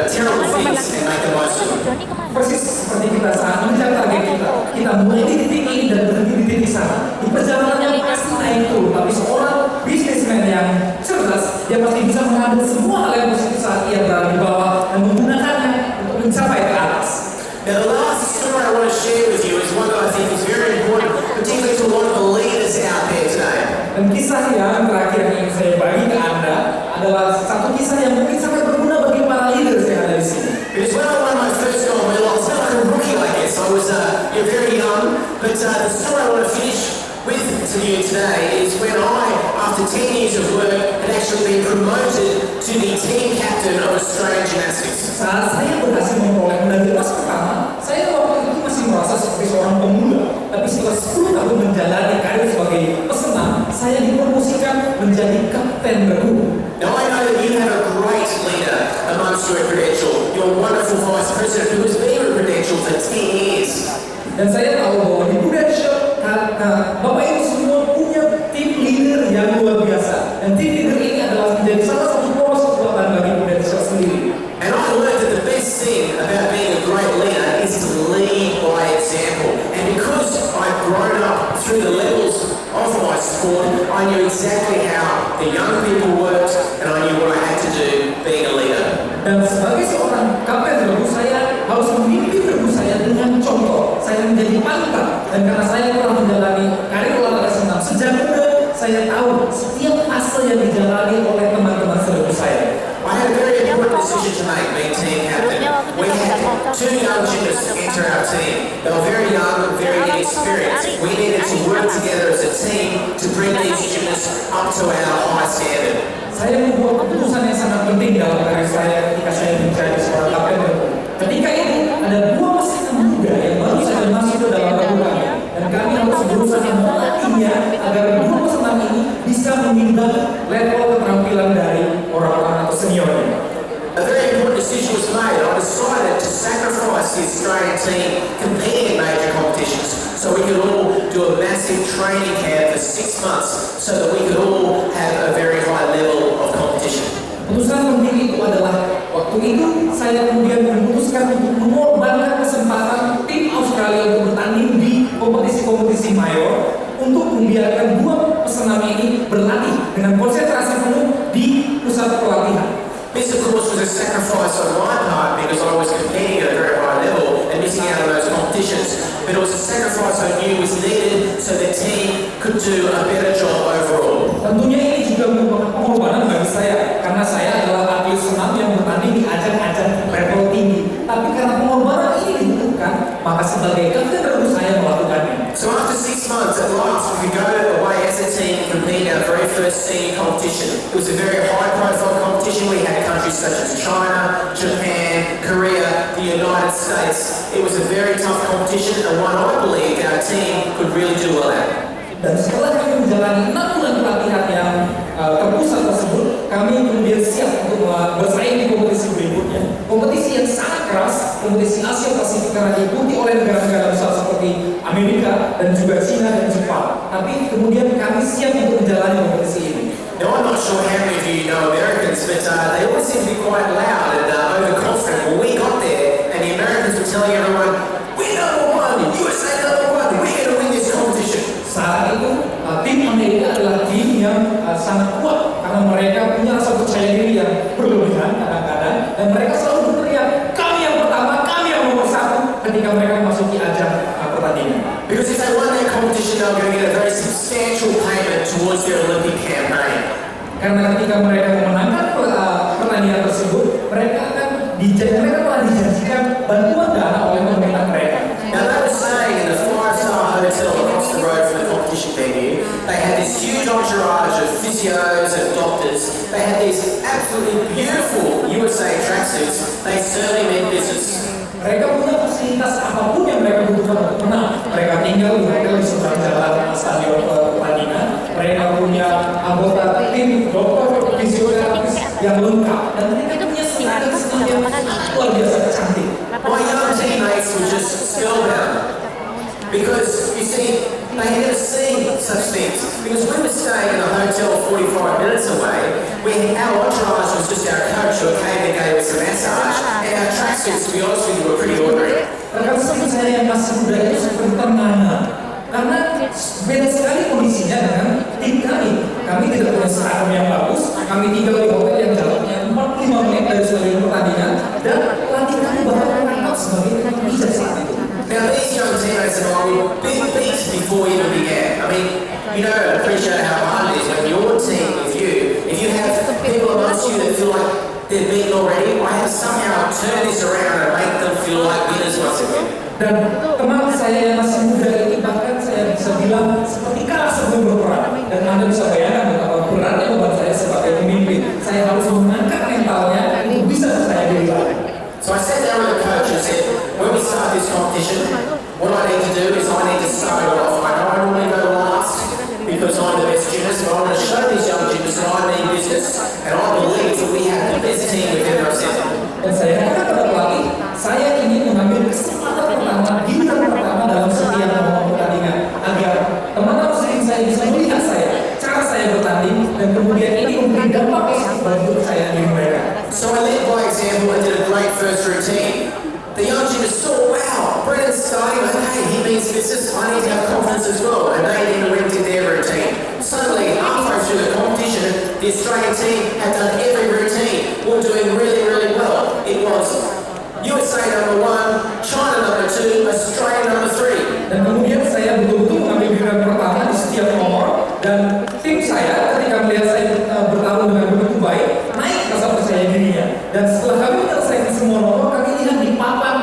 terrible things and make the most of them. Johnny kemana? Persis seperti kita saat mengejar target kita mulai di titik ini dan berhenti di titik sana. Di perjalanan yang pasti naik turun, tapi seorang bisnismen yang cerdas, dia pasti bisa mengambil semua hal yang positif saat ia berada di bawah dan menggunakannya untuk mencapai ke atas. Now the last story I want to share with you is one that I think is very important, particularly to a lot of the leaders out there today. Dan kisah yang terakhir yang ingin saya bagi ke Anda adalah satu kisah yang mungkin sangat berguna bagi para leaders yang ada di sini. Because when I won my first gold medal, I was like a rookie, I guess. I was very young, but the story I want to finish with to you today is when I, after 10 years of work, had actually been promoted to the team captain of Australian Gymnastics. Saat saya berhasil memperoleh medali emas pertama, saya waktu itu masih merasa seperti seorang pemuda. Tapi setelah 10 tahun menjalani karir sebagai pesenam, saya dipromosikan menjadi kapten bergu. Now I know that you have a great leader amongst your credential, your wonderful vice president who has been with credential for 10 years. Dan saya tahu bahwa di Prudential, Bapak Ibu semua punya tim leader yang luar biasa. Dan tim leader ini adalah menjadi salah satu poros kekuatan bagi Prudential sendiri. And I learned that the best thing about being a great leader is to lead by example. And because I've grown up through the levels of my sport, I knew exactly how the young people worked, and I knew what I had to do being a leader. Dan sebagai seorang kapten bergu, saya harus memimpin bergu saya dengan contoh. Saya menjadi panutan, dan karena saya telah menjalani karir olahraga senam sejak muda, saya tahu setiap fase yang dijalani oleh teman-teman bergu saya. I had a very important decision to make being team captain. We had two young gymnasts enter our team. They were very young, very inexperienced. We needed to work together as a team to bring these gymnasts up to our high standard. Saya membuat keputusan yang sangat penting dalam karir saya ketika saya menjadi seorang kapten bergu. Ketika itu ada dua peserta muda yang baru saja masuk ke dalam bergu kami, dan kami harus berusaha melatihnya agar dua peserta ini bisa mengimbangi level keterampilan dari orang-orang atau seniornya. A very important decision was made. I decided to sacrifice the Australian team competing in major competitions so we could all do a massive training camp for 6 months so that we could all have a very high level of competition. Keputusan penting itu adalah waktu itu saya kemudian memutuskan untuk mengorbankan kesempatan tim Australia untuk bertanding di kompetisi-kompetisi mayor untuk membiarkan dua pesenam ini berlatih dengan konsentrasi penuh di pusat pelatihan. This, of course, was a sacrifice on my part because I was competing at a very high level and missing out on those competitions. But it was a sacrifice I knew was needed so the team could do a better job overall. Tentunya ini juga merupakan pengorbanan bagi saya karena saya adalah atlet senam yang bertanding di ajang-ajang level tinggi. Tapi karena pengorbanan ini dibutuhkan, maka sebagai kapten bergu saya melakukannya. So after 6 months, at last, we could go away as a team competing in our very first senior competition. It was a very high-profile competition. We had countries such as China, Japan, Korea, the United States. It was a very tough competition and one I believe our team could really do well at. Dan setelah kami menjalani 6 bulan pelatihan yang terpusat tersebut, kami kemudian siap untuk bersaing di kompetisi berikutnya. Kompetisi yang sangat keras, kompetisi Asia Pasifik karena diikuti oleh negara-negara besar seperti Amerika dan juga China dan Jepang. Tapi kemudian kami siap untuk menjalani kompetisi ini. Now, I'm not sure how many of you know Americans, but they always seem to be quite loud and overconfident. When we got there, and the Americans were telling everyone, "We're number one, USA number one, we're going to win this competition." Saat itu, tim Amerika adalah tim yang sangat kuat karena mereka punya rasa percaya diri yang berlebihan kadang-kadang, dan mereka selalu berteriak, "Kami yang pertama, kami yang nomor satu," ketika mereka memasuki ajang pertandingan. Because if they won their competition, they were going to get a very substantial payment towards their Olympic campaign. Karena ketika mereka memenangkan pertandingan tersebut, mereka telah dijanjikan bantuan dana oleh pemerintah mereka. Now they were staying in the 5-star hotel across the road from the competition venue. They had this huge entourage of physios and doctors. They had these absolutely beautiful USA tracksuits. They certainly meant business. Mereka punya fasilitas apapun yang mereka butuhkan untuk menang. Mereka tinggal di hotel di seberang jalan stadion pertandingan. Mereka punya anggota tim dokter fisioterapis yang lengkap, dan mereka punya standar senam yang luar biasa cantik. My young teammates were just spellbound because you see they had never seen such things. Because we were staying in a hotel 45 minutes away, our entourage was just our coach who came and gave us a massage. attitudes, to be honest with you, were pretty ordinary. Rekan saya yang masih muda itu seperti ternganga karena beda sekali kondisinya dengan tim kami. Kami tidak punya seragam yang bagus, kami tinggal di hotel yang jaraknya 45 menit dari stadion pertandingan, dan pelatih kami bahkan menangkap sebagai pijat saat itu. Now these young teammates and I were big beats before we even began. I mean, you know, I appreciate how hard it is when your team, if you have people amongst you that feel like they're beaten already, I have to somehow turn this around and make them feel like winners once again. Dan teman saya yang masih muda ini bahkan saya bisa bilang seperti kalah sebelum berperang. Dan Anda bisa bayangkan betapa beratnya beban saya sebagai pemimpin. Saya harus mengangkat mentalnya untuk bisa percaya diri lagi. So I sat down with the coach and said, when we start this competition, what I need to do is I need to start it off. I know I normally go last because I'm the best gymnast, but I want to show these young gymnasts that I mean business, and I believe that we have the best team we've ever assembled. Dan saya katakan kepada pelatih, saya ingin mengambil kesempatan pertama, giliran pertama dalam setiap momen pertandingan, agar teman-teman saya bisa melihat saya, cara saya bertanding, dan kemudian ini memberi dampak positif bagi kepercayaan diri mereka. So I led by example and did a great first routine. The young gymnasts saw, wow, Brennan's starting, okay, he means business, I need to have confidence as well, and they then went into their routine. Suddenly, halfway through the competition, the Australian team had done every routine, were doing really, really well. It was USA number 1, China number 2, Australia number 3. Dan kemudian saya betul-betul mengambil giliran pertama di setiap nomor, dan tim saya ketika melihat saya bertarung dengan begitu baik, naik rasa percaya dirinya. Dan setelah kami menyelesaikan semua nomor, kami lihat di papan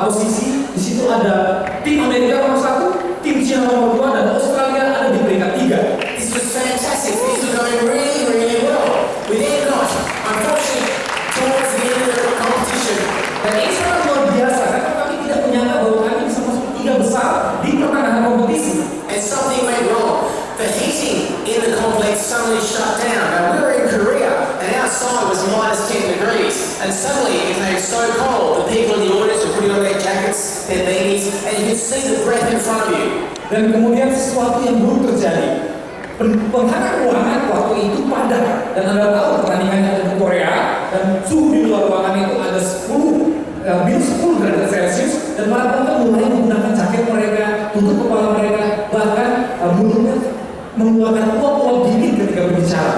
posisi, di situ ada tim Amerika nomor 1, tim China nomor 2, dan Australia ada di peringkat 3. This was fantastic. Things were going really, really well. We then got, unfortunately, towards the end of the competition, Dan ini sangat luar biasa karena kami tidak menyangka bahwa kami bisa masuk 3 besar di pertengahan kompetisi. and something went wrong. The heating in the complex suddenly shut down. Now, we were in Korea, and outside was minus 10 degrees, and suddenly it became so cold, the people in the audience were putting on their jackets, their beanies, and you could see the breath in front of you. Dan kemudian sesuatu yang buruk terjadi. Penghangat ruangan waktu itu padat, dan Anda tahu pertandingannya ada di Korea, dan suhu di luar ruangan itu ada minus 10 derajat Celcius, dan para penonton mulai menggunakan jaket mereka, tutup kepala mereka, bahkan mulutnya mengeluarkan uap-uap dingin ketika berbicara.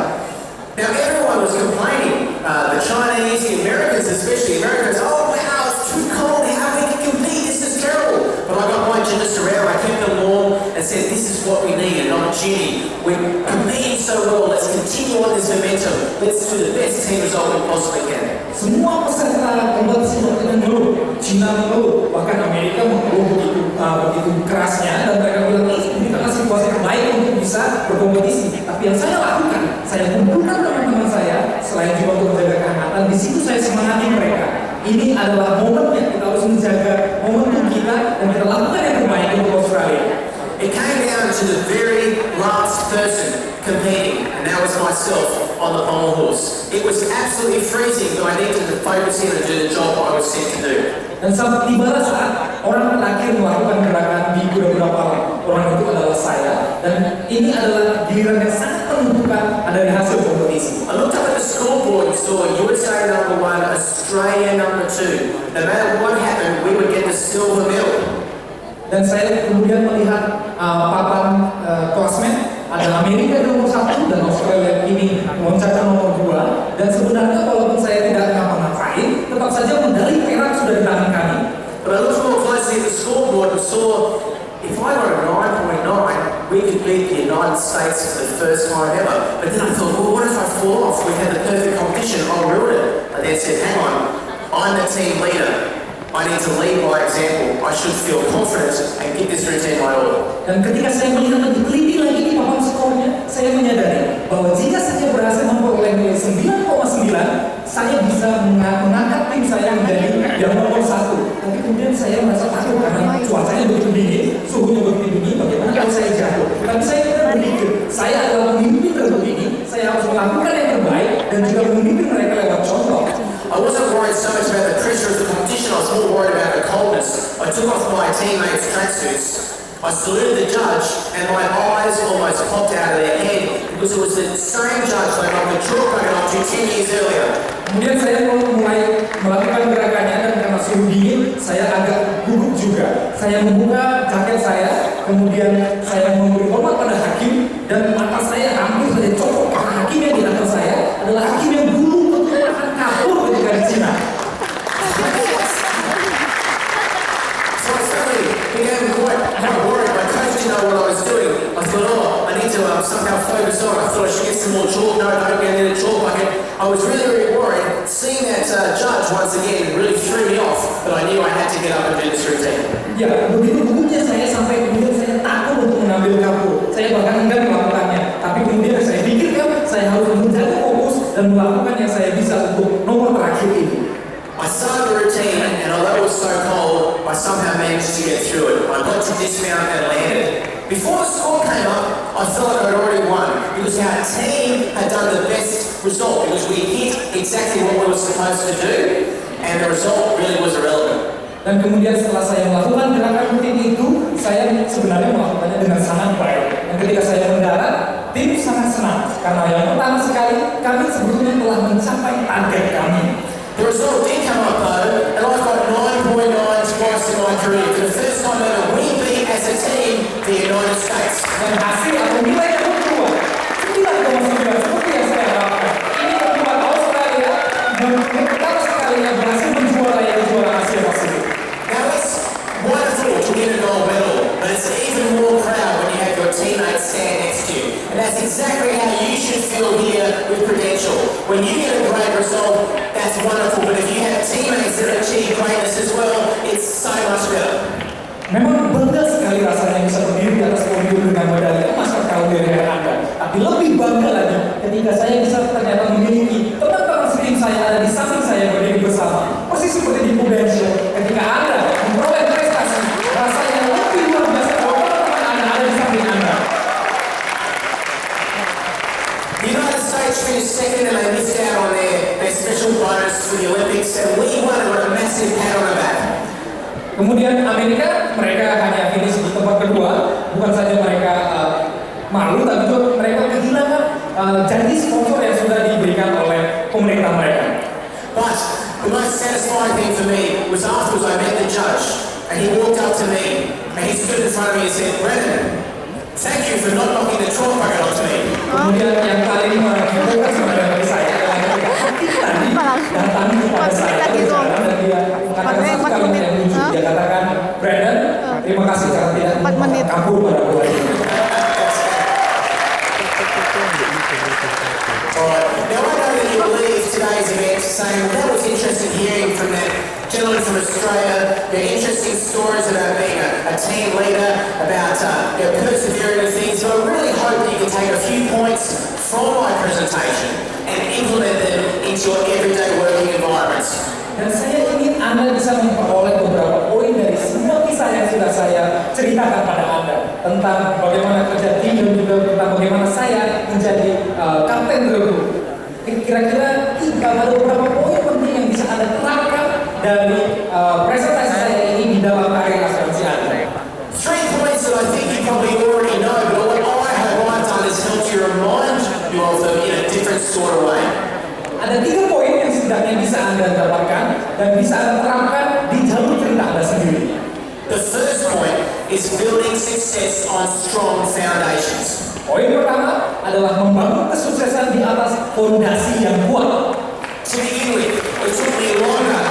Now, everyone was complaining. The Chinese, the Americans especially, Americans, oh wow, it's too cold, how we can compete, this is terrible. But I got my gymnasts around, I kept them warm and said, this is what we need, an opportunity. We're competing so well, let's continue on this momentum. Let's do the best team result we possibly can. Semua peserta kompetisi bertanya dulu, Cina mengeluh, bahkan Amerika mengeluh begitu kerasnya, dan mereka bilang ini karena situasi terbaik untuk bisa berkompetisi. Tapi yang saya lakukan, saya kumpulkan teman-teman saya, selain juga untuk menjaga kehangatan, di situ saya semangati mereka. Ini adalah momen yang kita harus menjaga momentum kita, dan kita lakukan yang terbaik untuk Australia. It came down to the very last person competing, and that was myself on the pommel horse. It was absolutely freezing, but I needed to focus in and do the job I was sent to do. Dan sampai tibalah saat orang terakhir melakukan gerakan di kuda-kuda palang. Orang itu adalah saya, dan ini adalah giliran yang sangat menentukan dari hasil kompetisi. I looked up at the scoreboard and saw USA number 1, Australia number 2. No matter what happened, we would get the silver medal. Dan saya kemudian melihat papan klasmen, ada Amerika nomor 1 dan Australia ini loncatan nomor 2. Dan sebenarnya walaupun saya tidak ngapa-ngapain, tetap saja medali perak sudah di tangan kami. But I looked more closely at the scoreboard and saw if I got a 9.9, we could beat the United States for the first time ever. But then I thought, well, what if I fall off? We had the perfect competition, I'll ruin it. I then said, hang on, I'm the team leader. I need to lead by example. I should feel confident and give this routine my all. Dan ketika saya melihat lebih teliti lagi di papan skornya, saya menyadari bahwa jika saya berhasil memperoleh nilai 9,9, saya bisa mengangkat tim saya menjadi yang nomor 1. Tapi kemudian saya merasa takut karena cuacanya begitu dingin, suhunya begitu dingin, bagaimana kalau saya jatuh? Tapi saya tidak berpikir, saya adalah pemimpin tertentu ini, saya harus melakukan yang terbaik dan juga memimpin mereka lewat contoh. I wasn't worried so much about the pressure of the competition, I was more worried about the coldness. I took off my teammates' tracksuits, I saluted the judge, and my eyes almost popped out of their head because it was the same judge that knocked the chalk bucket off 10 years earlier. Kemudian saya mulai melakukan gerakannya, dan karena suhu suhu dingin, saya agak gugup juga. Saya membuka jaket saya, kemudian saya memberi hormat pada hakim, dan mata saya hampir saja copot karena hakim yang di atas saya adalah hakim yang dulu akan kabur ketika di Cina. So I suddenly became quite worried. My coach didn't know what I was doing. I thought, I need to somehow focus on. I thought I should get some more chalk. No, I don't get a chalk bucket. I was really worried. Seeing that judge once again really threw me off, but I knew I had to get up and do this routine. Ya, begitu gugupnya saya sampai kemudian saya takut untuk mengambil kapur. Saya bahkan enggan melakukannya. Tapi kemudian saya pikirkan saya harus menjaga fokus dan melakukan yang saya bisa untuk nomor terakhir ini. I started the routine, and although it was so cold, I somehow managed to get through it. I got to dismount and landed. Before the score came up, I felt like I'd already won because our team had done the best result because we hit exactly what we were supposed to do, and the result really was irrelevant. Dan kemudian setelah saya melakukan gerakan rutin itu, saya sebenarnya melakukannya dengan sangat baik. Dan ketika saya mendarat, tim sangat senang karena yang pertama sekali kami sebetulnya telah mencapai target kami. The result did come up though, and I've got 9.9 twice in my career. For the first time ever, we beat as a team the United States. Dan hasil atau nilai yang kedua 9,9 seperti yang saya harapkan. Ini membuat Australia dan pertama sekali yang berhasil menjuarai juara Asia Pasifik. Now it's wonderful to win a gold medal, but it's even more proud when you have your teammates stand next to you. And that's exactly how you should feel here with Prudential. When you get a great result, that's wonderful, but if you have teammates that achieve greatness as well, it's so much better. Memang bangga sekali rasanya bisa berdiri di atas podium dengan medali emas tahun dari Anda. Tapi lebih bangga lagi ketika saya bisa ternyata memiliki teman-teman setim saya ada di samping saya berdiri bersama. Persis seperti di Prudential, ketika Anda memperoleh prestasi, rasanya lebih luar biasa kalau teman-teman Anda ada di samping Anda. The United States finished second and they missed out on their special bonus for the Olympics, and we won and got a massive pat on the back. Kemudian Amerika, mereka hanya finish di tempat kedua. Bukan saja mereka malu, tapi juga mereka kehilangan janji sponsor yang sudah diberikan oleh pemerintah mereka. But the most satisfying thing for me was afterwards I met the judge, and he walked up to me and he stood in front of me and said, "Brennan, thank you for not knocking the chalk bucket onto me." Kemudian yang paling menyentuhkan sebenarnya bagi saya adalah ketika hakim tadi datang kepada saya dan dia katakan satu kalimat yang lucu. Dia katakan, "Brennan, terima kasih karena tidak kabur pada bola ini." Now I know that you leave today's event saying that was interesting hearing from that gentleman from Australia, interesting stories about being a team leader, about persevering in things. So I really hope that you can take a few points from my presentation and implement them into your everyday working environments. Dan saya ingin Anda bisa memperoleh beberapa poin dari semua kisah yang sudah saya ceritakan pada Anda tentang bagaimana kerja tim dan juga tentang bagaimana saya menjadi kapten regu. Kira-kira ada beberapa poin penting yang bisa Anda terapkan dari presentasi saya ini di dalam karir asuransi Anda. 3 points that I think you probably already know, but what I hope I've done is helped you remind you of them in a different sort of way. Ada 3 poin yang setidaknya bisa Anda dapatkan dan bisa Anda terapkan di jalur cerita Anda sendiri. The first point is building success on strong foundations. Poin pertama adalah membangun kesuksesan di atas fondasi yang kuat. To begin with, it took me longer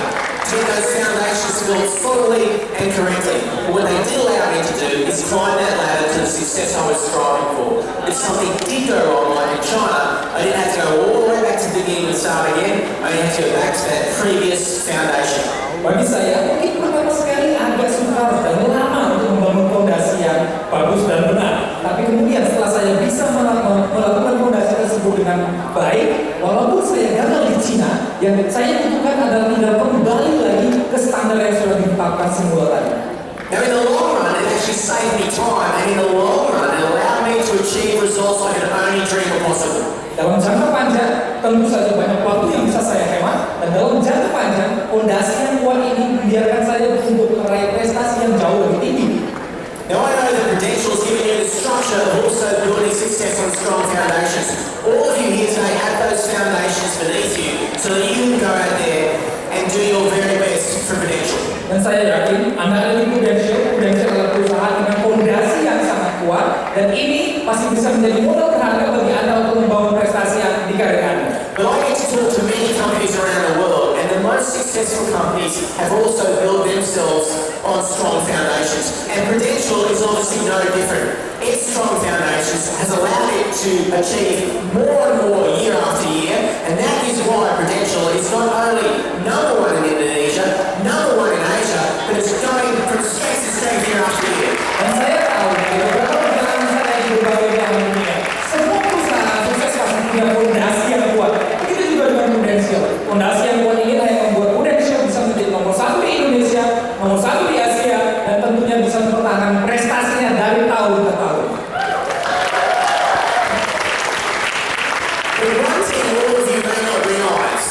to get those foundations built solidly and correctly. But what they did allow me to do is climb that ladder to the success I was striving for. If something did go wrong, like in China, I didn't have to go all the way back to the beginning and start again. I didn't have to go back to that previous foundation. Bagi saya, mungkin pertama sekali agak sukar dan lama untuk membangun fondasi yang bagus dan benar. Tapi kemudian setelah saya bisa melakukan fondasi tersebut dengan baik, walaupun saya gagal di Cina, yang saya butuhkan adalah tidak perlu balik lagi ke standar yang sudah ditetapkan semula tadi. Now in the long run, it actually saved me time, and in the long run, it allowed me to achieve results I could only dream were possible. Dalam jangka panjang, tentu saja banyak waktu yang bisa saya hemat, dan dalam jangka panjang, fondasi yang kuat ini membiarkan saya untuk meraih prestasi yang jauh lebih tinggi. Now I know that Prudential is giving you the structure of also building success on strong foundations. All of you here today have those foundations beneath you so that you can go out there and do your very best for Prudential. saya yakin Anda lebih Prudential adalah perusahaan dengan fondasi yang sangat kuat, dan ini pasti bisa menjadi modal berharga bagi Anda untuk membangun prestasi yang di karir Anda. But I get to talk to many companies around the world, and the most successful companies have also built themselves on strong foundations. And Prudential is obviously no different. Its strong foundations has allowed it to achieve more and more year after year, and that is why Prudential is not only number one in Indonesia, number one in Asia, but it's going from strength to strength year after year. Dan saya tahu di beberapa perjalanan saya di berbagai belahan dunia, semua perusahaan sukses pasti punya fondasi yang kuat. Begitu juga dengan Prudential. Fondasi yang kuat ini yang membuat Prudential bisa menjadi nomor satu di Indonesia, nomor satu di Asia, dan tentunya bisa mempertahankan prestasinya dari tahun ke tahun. But one thing all of you may not realise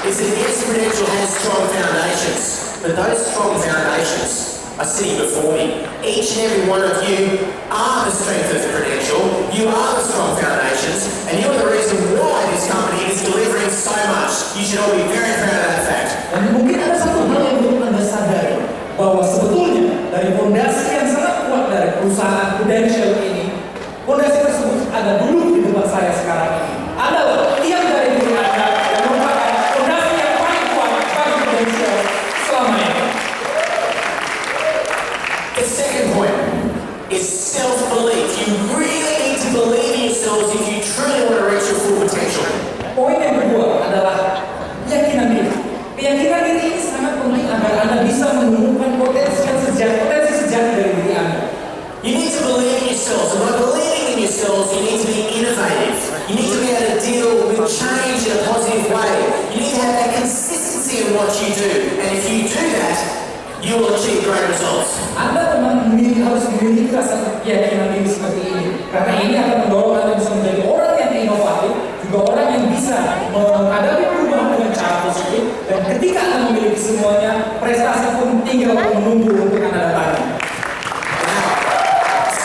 is that yes, Prudential has strong foundations, but those strong foundations are sitting before me. Each and every one of you are the strength of Prudential. You are the strong foundations, and you're the reason why this company is delivering so much. You should all be very proud of that fact. Dan mungkin ada satu hal yang belum Anda sadari, bahwa sebetulnya dari fondasi yang sangat kuat dari perusahaan Prudential ini, fondasi tersebut ada dulu di depan saya sekarang ini. Adalah tiap dari diri Anda yang merupakan fondasi yang paling kuat bagi Prudential selama ini. The second point is self-belief. You really need to believe in yourselves if you truly want to reach your full potential. Poin yang kedua adalah keyakinan diri. Keyakinan diri ini sangat penting agar Anda bisa menemukan potensi sejati dari diri Anda. You need to believe in yourselves, and by believing in yourselves, you need to be innovative. You need to be able to deal with change in a positive way. You need to have that consistency in what you do, and if you do that, you will achieve great results. Anda memang harus memiliki rasa keyakinan diri seperti ini, karena ini akan mendorong Anda bisa menjadi orang yang inovatif, juga orang yang bisa menghadapi perubahan dengan cara positif, dan ketika Anda memiliki semuanya, prestasi pun tinggal menunggu untuk Anda datangi.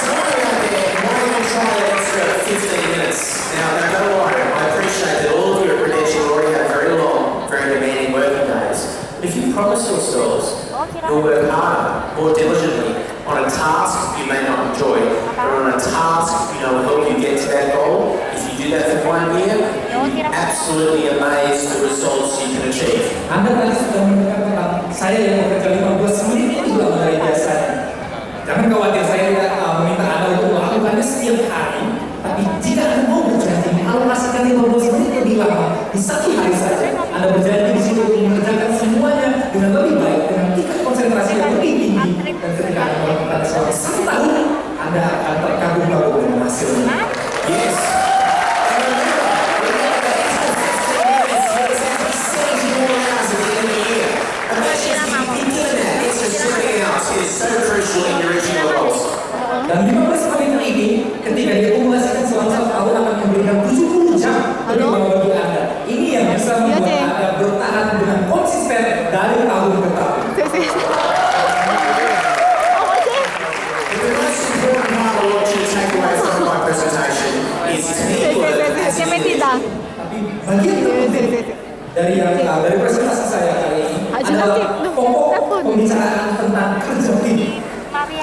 Some of you out there might even try an extra 15 minutes. Now, don't worry, I appreciate that all of you at Prudential already have very long, very demanding working days. But if you promise yourselves you'll work harder, more diligently, on a task you may not enjoy, or on a task you know will help you get to that goal, if you do that for 1 year, you'll be absolutely amazed at the results you can achieve. Anda tadi sudah mendengar tentang saya yang bekerja 15 menit itu juga menjadi biasanya. Jangan khawatir, saya tidak meminta Anda untuk melakukannya setiap hari, tapi jika Anda mau berjanji mengalokasikan 15 menit lebih lama di satu hari saja, Anda berjanji di situ untuk mengerjakan semuanya dengan lebih baik, dengan tingkat konsentrasi yang lebih tinggi, dan ketika Anda melakukan selama 1 tahun, Anda akan terkagum-kagum dengan hasilnya. Yes. And remember that extra 15 minutes is actually 70 more hours at the end of the year. Imagine if you keep doing that extra 70 hours. It is so crucial in your reaching your goals. Dan 15 menit ini, ketika diakumulasikan selama 1 tahun akan memberikan 70 jam bagi Anda. Ini yang bisa membuat Anda bertahan dengan konsisten dari tahun ke tahun. The most important part I want you to take away from my presentation is teamwork as an individual. Tapi bagian terpenting dari presentasi saya kali ini adalah pokok pembicaraan tentang kerja tim.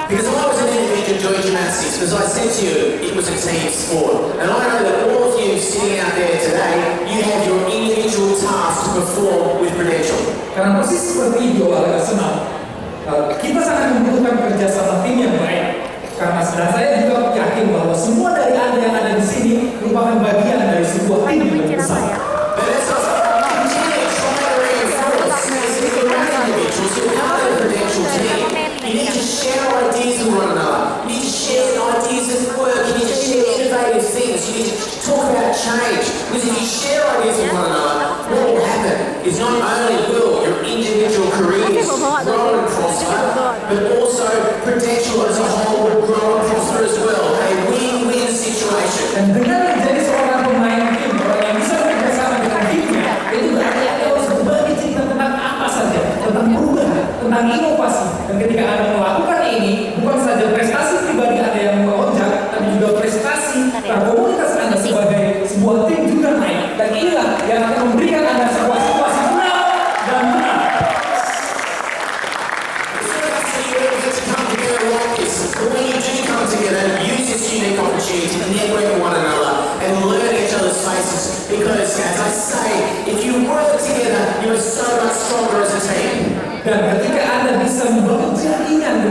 Because I was an individual doing gymnastics, because I said to you, it was a team sport. And I know that all of you sitting out there today, you have your individual task to perform with Prudential. Karena persis seperti di olahraga senam, kita sangat membutuhkan kerjasama tim yang baik. Karena saya juga yakin bahwa semua dari Anda yang ada di sini merupakan bagian dari sebuah tim yang besar. But that's what I'm continually trying to reinforce is that you're not individuals, you're part of the Prudential team. You need to share ideas with one another. You need to share ideas at work. You need to share innovative things. You need to talk about change. Because if you share ideas with one another, what will happen is not only will your individual careers grow and prosper, but also Prudential as a whole will grow and prosper as well. A win-win situation. Dan dengan menjadi seorang pemain tim, orang yang bisa bekerjasama dengan timnya, itu berarti Anda harus berbagi cerita tentang apa saja, tentang perubahan, tentang inovasi. Dan ketika Anda melakukan ini, bukan saja prestasi pribadi Anda yang melonjak, tapi juga prestasi komunitas Anda sebagai sebuah tim juga naik. Dan inilah yang akan memberikan Anda sebuah situasi menang dan menang. It's you work together, you are so much stronger as a team. Dan ketika Anda bisa membangun jaringan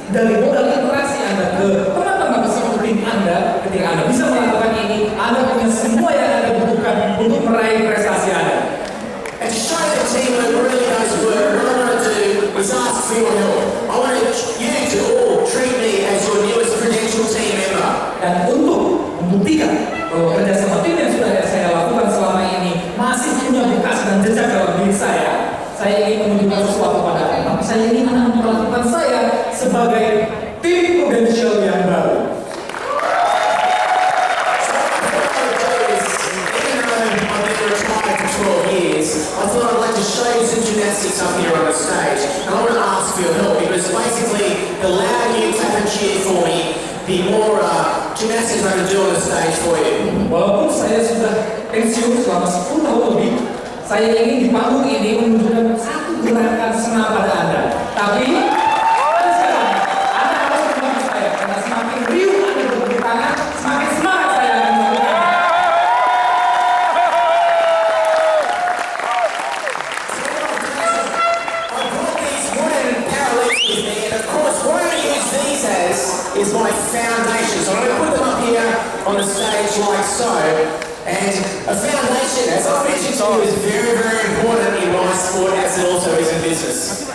dari modal interaksi Anda ke teman-teman bersama tim Anda, ketika Anda bisa melakukan ini, Anda punya semua yang Anda butuhkan untuk meraih prestasi Anda. And to show the team that really does work, what I want to do is ask for your help. I want you to all treat me as your newest Prudential team member. Dan untuk membuktikan bahwa kerjasama tim yang sudah saya lakukan selama ini masih punya bekas dan jejak dalam diri saya ingin menunjukkan sesuatu pada Anda. Tapi saya ingin Anda memperlakukan saya sebagai tim Prudential yang baru. I thought I'd like to show you some gymnastics up here on the stage, and I want to ask for your help because basically the louder you clap and cheer for me, the more gymnastics I can do on the stage for you. Walaupun saya sudah pensiun selama 10 tahun lebih, saya ingin di panggung ini menunjukkan satu gerakan senam pada Anda. Tapi sekarang Anda harus membantu saya karena semakin riuh Anda bertepuk tangan, semakin semangat saya akan melakukan. Is my foundation. So I'm going to put them up here on the stage like so. And a foundation, as I mentioned to you, is very, very important in my sport as it also is in business.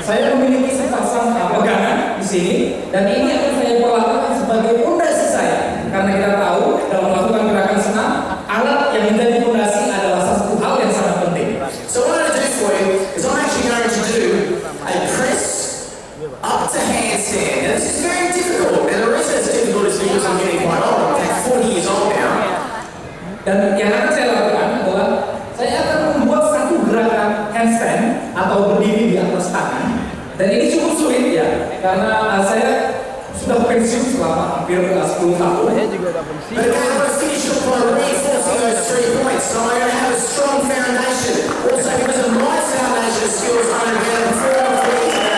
Saya memiliki sepasang pegangan di sini dan ini akan saya perlakukan sebagai fondasi saya karena kita tahu dalam melakukan gerakan senam alat yang menjadi fondasi adalah satu hal yang sangat penting. So what I'm going to do for you is I'm actually going to do a press up to handstand. Now this is very difficult, and the reason it's difficult is because I'm getting quite old. I'm like 40 years old now. Dan yang akan saya lakukan adalah saya akan membuat satu gerakan handstand atau berdiri di atas tangan. Dan ini cukup sulit ya, karena saya sudah pensiun selama hampir 10 tahun. But again, I'm going to finish up by reinforcing those 3 points. So I'm going to have a strong foundation. Also, because of my foundation skills, I'm going to be able to perform for you today.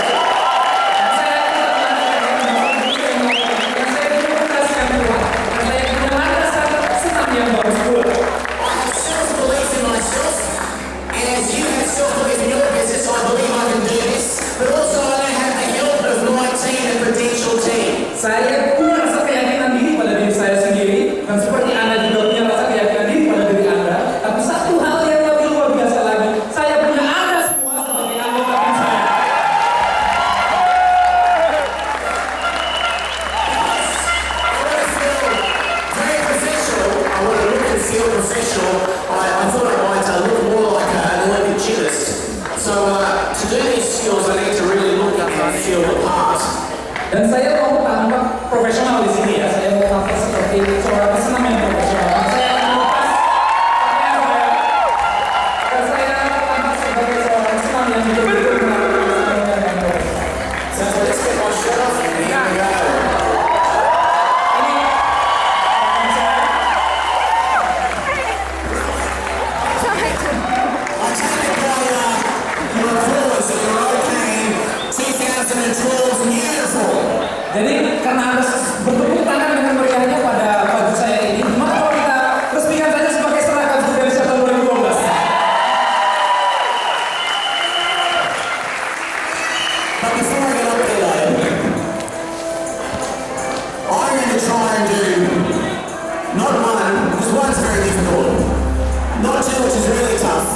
Saya punya rasa keyakinan diri pada diri saya sendiri dan seperti Anda juga punya rasa keyakinan diri pada diri Anda. Tapi satu hal yang lebih luar biasa lagi, saya punya Anda semua sebagai anggota tim saya. Very professional. I want to look and feel professional. I thought I might look more like an Olympic gymnast. So to do these skills, I need to really look and feel the part. Dan saya mau tampak profesional di sini ya. Saya mau tampak seperti seorang pesenam yang profesional. Saya akan lepas pakaian saya dan saya tampak sebagai seorang pesenam yang betul-betul melakukan pesenam yang profesional. So let's get my shirt off and here we go. Jadi karena harus bertepuk tangan dengan meriahnya pada baju saya ini, maka kalau kita resmikan saja sebagai seragam Prudential tahun 2012. But before I get up there though, I'm going to try and do not one, because one's very difficult, not two, which is really tough.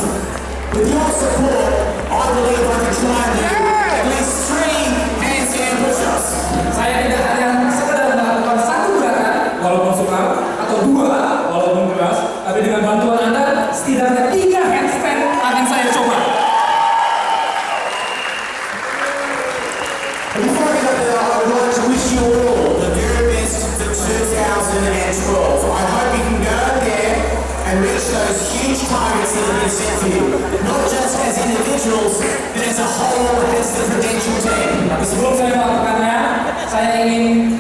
With your support, I believe I can try and do at least 3 handstand push-ups. Saya tidak hanya sekedar melakukan satu gerakan, walaupun sukar, atau 2, walaupun keras, tapi dengan bantuan Anda, setidaknya 3 handstand akan saya coba. Before I get up there, I would like to wish you all the very best for 2012. I hope you can go out there and reach those huge targets that have been set for you. Not just as individuals, but as a whole, as the Prudential team. Tapi sebelum saya melakukannya, saya ingin